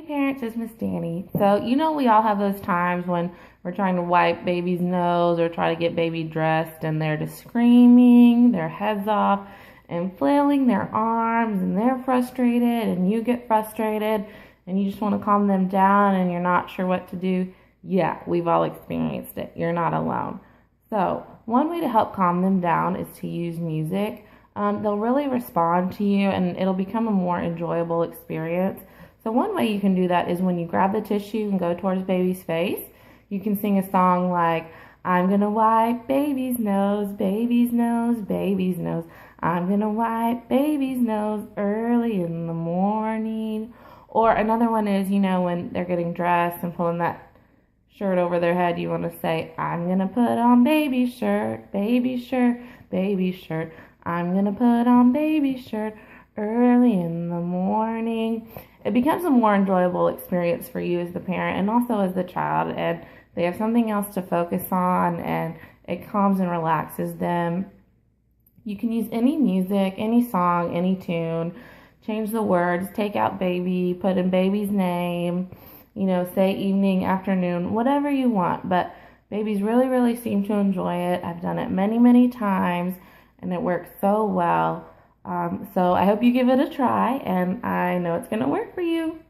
Hey parents, it's Miss Danny. So, we all have those times when we're trying to wipe baby's nose or try to get baby dressed and they're just screaming their heads off and flailing their arms and they're frustrated and you get frustrated and you just want to calm them down and you're not sure what to do. Yeah, we've all experienced it. You're not alone. So, one way to help calm them down is to use music. They'll really respond to you and it'll become a more enjoyable experience. So one way you can do that is when you grab the tissue and go towards baby's face, you can sing a song like, I'm gonna wipe baby's nose, baby's nose, baby's nose. I'm gonna wipe baby's nose early in the morning. Or another one is, when they're getting dressed and pulling that shirt over their head, you want to say, I'm gonna put on baby's shirt, baby's shirt, baby's shirt. I'm gonna put on baby's shirt early in the morning. It becomes a more enjoyable experience for you as the parent and also as the child, and they have something else to focus on and it calms and relaxes them. You can use any music, any song, any tune, change the words, take out baby, put in baby's name, say evening, afternoon, whatever you want, but babies really seem to enjoy it. I've done it many times and it works so well. So I hope you give it a try, and I know it's going to work for you.